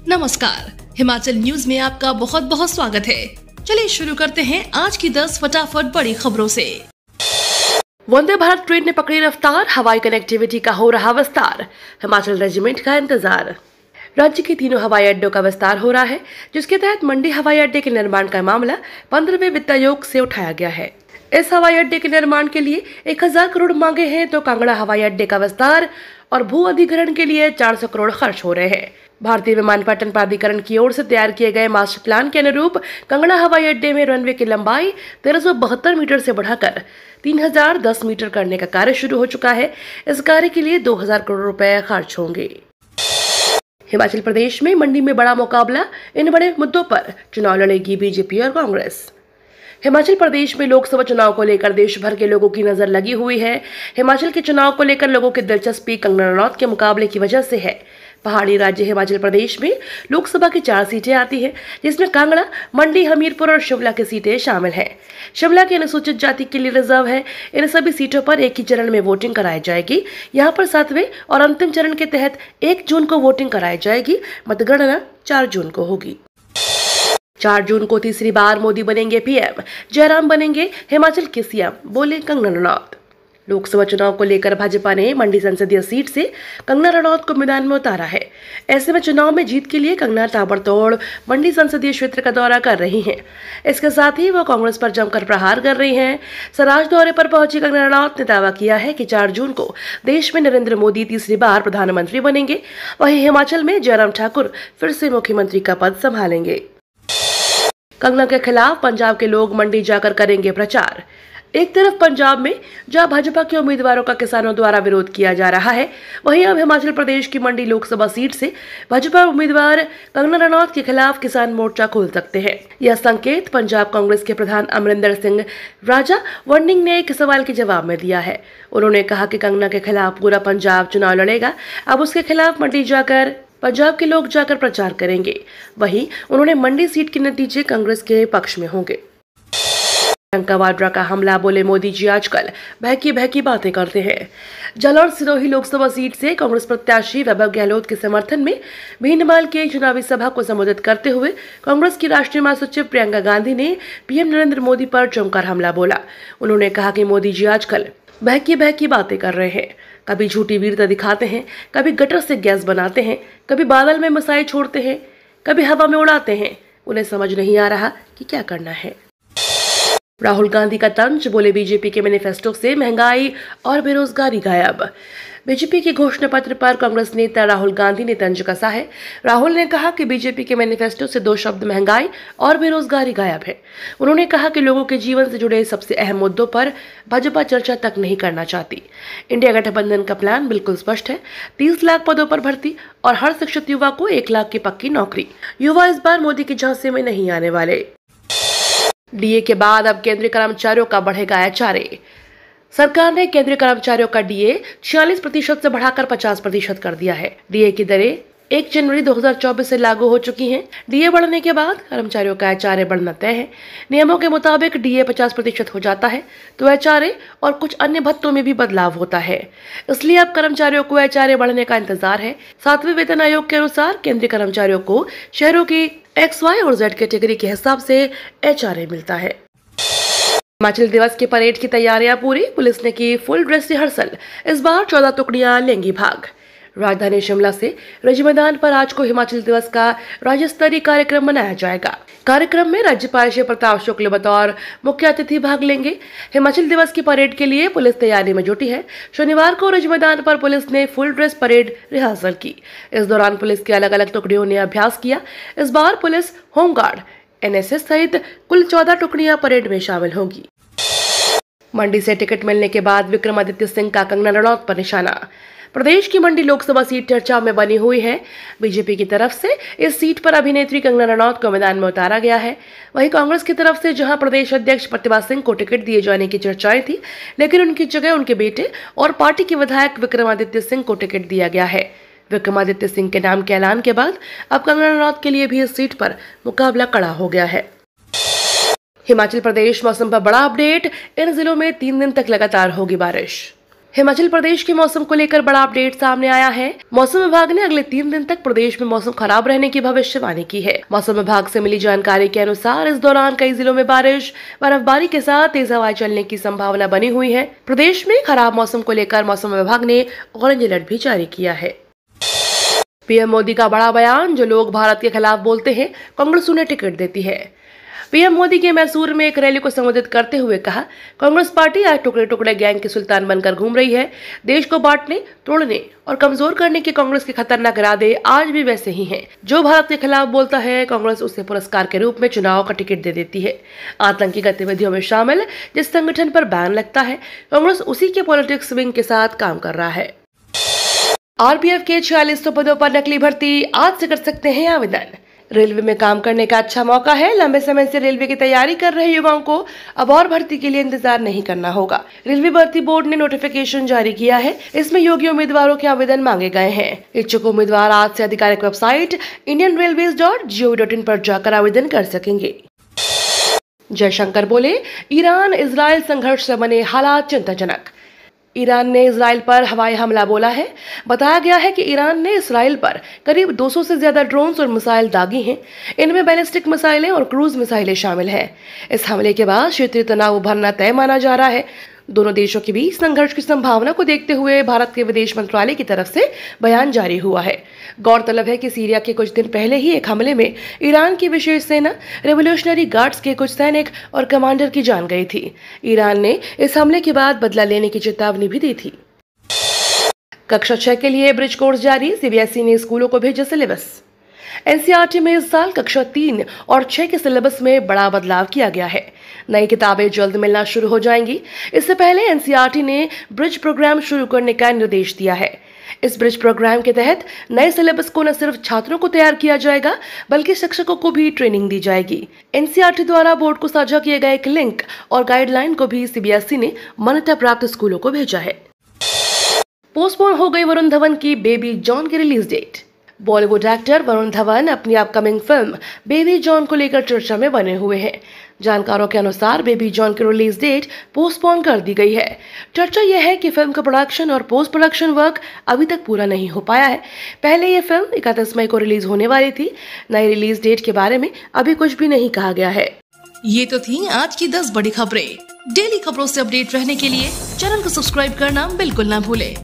नमस्कार, हिमाचल न्यूज में आपका बहुत बहुत स्वागत है। चलिए शुरू करते हैं आज की 10 फटाफट बड़ी खबरों से। वंदे भारत ट्रेन ने पकड़ी रफ्तार, हवाई कनेक्टिविटी का हो रहा विस्तार, हिमाचल रेजिमेंट का इंतजार। राज्य के तीनों हवाई अड्डों का विस्तार हो रहा है, जिसके तहत मंडी हवाई अड्डे के निर्माण का मामला 15वें वित्त आयोग से उठाया गया है। इस हवाई अड्डे के निर्माण के लिए 1000 करोड़ मांगे हैं, तो कांगड़ा हवाई अड्डे का विस्तार और भू अधिग्रहण के लिए 400 करोड़ खर्च हो रहे हैं। भारतीय विमानपत्तन प्राधिकरण की ओर से तैयार किए गए मास्टर प्लान के अनुरूप कांगड़ा हवाई अड्डे में रनवे की लंबाई 1372 मीटर से बढ़ाकर 3010 मीटर करने का कार्य शुरू हो चुका है। इस कार्य के लिए 2000 करोड़ रुपए खर्च होंगे। हिमाचल प्रदेश में मंडी में बड़ा मुकाबला, इन बड़े मुद्दों पर चुनाव लड़ेगी बीजेपी और कांग्रेस। हिमाचल प्रदेश में लोकसभा चुनाव को लेकर देश भर के लोगों की नजर लगी हुई है। हिमाचल के चुनाव को लेकर लोगों की दिलचस्पी कंगना रनौत के मुकाबले की वजह से है। पहाड़ी राज्य हिमाचल प्रदेश में लोकसभा की 4 सीटें आती हैं, जिसमें कांगड़ा, मंडी, हमीरपुर और शिमला की सीटें शामिल हैं। शिमला की अनुसूचित जाति के लिए रिजर्व है। इन सभी सीटों पर एक ही चरण में वोटिंग कराई जाएगी। यहाँ पर 7वें और अंतिम चरण के तहत 1 जून को वोटिंग कराई जाएगी। मतगणना 4 जून को होगी। 4 जून को तीसरी बार मोदी बनेंगे पीएम, जयराम बनेंगे हिमाचल के सीएम, बोले कंगना रनौत। लोकसभा चुनाव को लेकर भाजपा ने मंडी संसदीय सीट से कंगना रनौत को मैदान में उतारा है। ऐसे में चुनाव में जीत के लिए कंगना ताबड़तोड़ मंडी संसदीय क्षेत्र का दौरा कर रही हैं। इसके साथ ही वो कांग्रेस पर जमकर प्रहार कर रही हैं। सराज दौरे पर पहुंची कंगना रनौत ने दावा किया है कि 4 जून को देश में नरेंद्र मोदी तीसरी बार प्रधानमंत्री बनेंगे। वहीं हिमाचल में जयराम ठाकुर फिर से मुख्यमंत्री का पद संभालेंगे। कंगना के खिलाफ पंजाब के लोग मंडी जाकर करेंगे प्रचार। एक तरफ पंजाब में जहां भाजपा के उम्मीदवारों का किसानों द्वारा विरोध किया जा रहा है, वहीं अब हिमाचल प्रदेश की मंडी लोकसभा सीट से भाजपा उम्मीदवार कंगना रनौत के खिलाफ किसान मोर्चा खोल सकते हैं। यह संकेत पंजाब कांग्रेस के प्रधान अमरिंदर सिंह राजा वंडिंग ने एक सवाल के जवाब में दिया है। उन्होंने कहा कि कंगना के खिलाफ पूरा पंजाब चुनाव लड़ेगा। अब उसके खिलाफ मंडी जाकर पंजाब के लोग जाकर प्रचार करेंगे। वहीं उन्होंने मंडी सीट के नतीजे कांग्रेस के पक्ष में होंगे। प्रियंका वाड्रा का हमला, बोले मोदी जी आजकल बहकी बातें करते हैं। जालौर सिरोही लोकसभा सीट से कांग्रेस प्रत्याशी वैभव गहलोत के समर्थन में भीनमाल के चुनावी सभा को संबोधित करते हुए कांग्रेस की राष्ट्रीय महासचिव प्रियंका गांधी ने पीएम नरेंद्र मोदी पर जमकर हमला बोला। उन्होंने कहा कि मोदी जी आजकल बहकी बातें कर रहे हैं। कभी झूठी वीरता दिखाते हैं, कभी गटर से गैस बनाते हैं, कभी बादल में मिसाइल छोड़ते हैं, कभी हवा में उड़ाते हैं। उन्हें समझ नहीं आ रहा कि क्या करना है। राहुल गांधी का तंज, बोले बीजेपी के मैनिफेस्टो से महंगाई और बेरोजगारी गायब। बीजेपी के घोषणा पत्र पर कांग्रेस नेता राहुल गांधी ने तंज कसा है। राहुल ने कहा कि बीजेपी के मैनिफेस्टो से 2 शब्द महंगाई और बेरोजगारी गायब है। उन्होंने कहा कि लोगों के जीवन से जुड़े सबसे अहम मुद्दों पर भाजपा चर्चा तक नहीं करना चाहती। इंडिया गठबंधन का प्लान बिल्कुल स्पष्ट है। 30 लाख पदों पर भर्ती और हर शिक्षित युवा को 1 लाख की पक्की नौकरी। युवा इस बार मोदी की झांसे में नहीं आने वाले। डीए के बाद अब केंद्रीय कर्मचारियों का बढ़ेगा एचआरए। सरकार ने केंद्रीय कर्मचारियों का डीए 46% से बढ़ाकर 50% कर दिया है। डीए की दरें 1 जनवरी 2024 से लागू हो चुकी हैं। डीए बढ़ने के बाद कर्मचारियों का एचआरए बढ़ना तय है। नियमों के मुताबिक डीए 50% हो जाता है तो एचआरए और कुछ अन्य भत्तों में भी बदलाव होता है। इसलिए अब कर्मचारियों को एचआरए बढ़ने का इंतजार है। 7वें वेतन आयोग के अनुसार केंद्रीय कर्मचारियों को शहरों की X, Y और Z कैटेगरी के हिसाब से एचआरए मिलता है। हिमाचल दिवस की परेड की तैयारियां पूरी, पुलिस ने की फुल ड्रेस रिहर्सल। इस बार 14 टुकड़ियां लेंगी भाग। राजधानी शिमला से रिज मैदान पर आज को हिमाचल दिवस का राज्य स्तरीय कार्यक्रम मनाया जाएगा। कार्यक्रम में राज्यपाल श्री प्रताप शुक्ल बतौर मुख्य अतिथि भाग लेंगे। हिमाचल दिवस की परेड के लिए पुलिस तैयारी में जुटी है। शनिवार को रिज मैदान पर पुलिस ने फुल ड्रेस परेड रिहर्सल की। इस दौरान पुलिस की अलग अलग टुकड़ियों ने अभ्यास किया। इस बार पुलिस, होमगार्ड, एनएसएस सहित कुल 14 टुकड़ियां परेड में शामिल होंगी। मंडी से टिकट मिलने के बाद विक्रमादित्य सिंह का कंगना रनौत पर निशाना। प्रदेश की मंडी लोकसभा सीट चर्चा में बनी हुई है। बीजेपी की तरफ से इस सीट पर अभिनेत्री कंगना रनौत को मैदान में उतारा गया है। वहीं कांग्रेस की तरफ से जहां प्रदेश अध्यक्ष प्रतिभा सिंह को टिकट दिए जाने की चर्चाएं थी, लेकिन उनकी जगह उनके बेटे और पार्टी के विधायक विक्रमादित्य सिंह को टिकट दिया गया है। विक्रमादित्य सिंह के नाम के ऐलान के बाद अब कंगना रनौत के लिए भी इस सीट पर मुकाबला कड़ा हो गया है। हिमाचल प्रदेश मौसम पर बड़ा अपडेट। इन जिलों में 3 दिन तक लगातार होगी बारिश। हिमाचल प्रदेश के मौसम को लेकर बड़ा अपडेट सामने आया है। मौसम विभाग ने अगले 3 दिन तक प्रदेश में मौसम खराब रहने की भविष्यवाणी की है। मौसम विभाग से मिली जानकारी के अनुसार इस दौरान कई जिलों में बारिश, बर्फबारी के साथ तेज हवाएं चलने की संभावना बनी हुई है। प्रदेश में खराब मौसम को लेकर मौसम विभाग ने ऑरेंज अलर्ट भी जारी किया है। पीएम मोदी का बड़ा बयान, जो लोग भारत के खिलाफ बोलते हैं कांग्रेस उन्हें टिकट देती है। पीएम मोदी के मैसूर में एक रैली को संबोधित करते हुए कहा, कांग्रेस पार्टी आज टुकड़े टुकड़े गैंग की सुल्तान बनकर घूम रही है। देश को बांटने, तोड़ने और कमजोर करने के कांग्रेस के खतरनाक इरादे आज भी वैसे ही हैं। जो भारत के खिलाफ बोलता है, कांग्रेस उसे पुरस्कार के रूप में चुनाव का टिकट दे देती है। आतंकी गतिविधियों में शामिल जिस संगठन पर बैन लगता है, कांग्रेस उसी के पॉलिटिक्स विंग के साथ काम कर रहा है। आरपीएफ के 4600 पदों पर नकली भर्ती, आज से कर सकते हैं आवेदन। रेलवे में काम करने का अच्छा मौका है। लंबे समय से रेलवे की तैयारी कर रहे युवाओं को अब और भर्ती के लिए इंतजार नहीं करना होगा। रेलवे भर्ती बोर्ड ने नोटिफिकेशन जारी किया है। इसमें योग्य उम्मीदवारों के आवेदन मांगे गए हैं। इच्छुक उम्मीदवार आज से आधिकारिक वेबसाइट indianrailways.gov.in पर जाकर आवेदन कर सकेंगे। जयशंकर बोले, ईरान इजराइल संघर्ष से बने हालात चिंताजनक। ईरान ने इजराइल पर हवाई हमला बोला है। बताया गया है कि ईरान ने इजराइल पर करीब 200 से ज्यादा ड्रोन्स और मिसाइल दागी हैं। इनमें बैलिस्टिक मिसाइलें और क्रूज मिसाइलें शामिल हैं। इस हमले के बाद क्षेत्रीय तनाव उभरना तय माना जा रहा है। दोनों देशों के बीच संघर्ष की संभावना को देखते हुए भारत के विदेश मंत्रालय की तरफ से बयान जारी हुआ है। गौरतलब है कि सीरिया के कुछ दिन पहले ही एक हमले में ईरान की विशेष सेना रेवोल्यूशनरी गार्ड्स के कुछ सैनिक और कमांडर की जान गई थी। ईरान ने इस हमले के बाद बदला लेने की चेतावनी भी दी थी। कक्षा 6 के लिए ब्रिज कोर्स जारी, सीबीएसई ने स्कूलों को भेजा सिलेबस। एनसीईआरटी में इस साल कक्षा 3 और 6 के सिलेबस में बड़ा बदलाव किया गया है। नई किताबें जल्द मिलना शुरू हो जाएंगी। इससे पहले एनसीईआरटी ने ब्रिज प्रोग्राम शुरू करने का निर्देश दिया है। इस ब्रिज प्रोग्राम के तहत नए सिलेबस को न सिर्फ छात्रों को तैयार किया जाएगा, बल्कि शिक्षकों को भी ट्रेनिंग दी जाएगी। एनसीईआरटी द्वारा बोर्ड को साझा किए गए एक लिंक और गाइडलाइन को भी सीबीएसई ने मान्यता प्राप्त स्कूलों को भेजा है। पोस्टपोन हो गई वरुण धवन की बेबी जॉन की release date. Bollywood actor Varun Dhawan अपनी अपकमिंग फिल्म बेबी जॉन को लेकर चर्चा में बने हुए हैं। जानकारों के अनुसार बेबी जॉन की रिलीज डेट पोस्टपोन कर दी गई है। चर्चा यह है कि फिल्म का प्रोडक्शन और पोस्ट प्रोडक्शन वर्क अभी तक पूरा नहीं हो पाया है। पहले यह फिल्म 31 मई को रिलीज होने वाली थी। नई रिलीज डेट के बारे में अभी कुछ भी नहीं कहा गया है। ये तो थी आज की 10 बड़ी खबरें। डेली खबरों से अपडेट रहने के लिए चैनल को सब्सक्राइब करना बिल्कुल ना भूलें।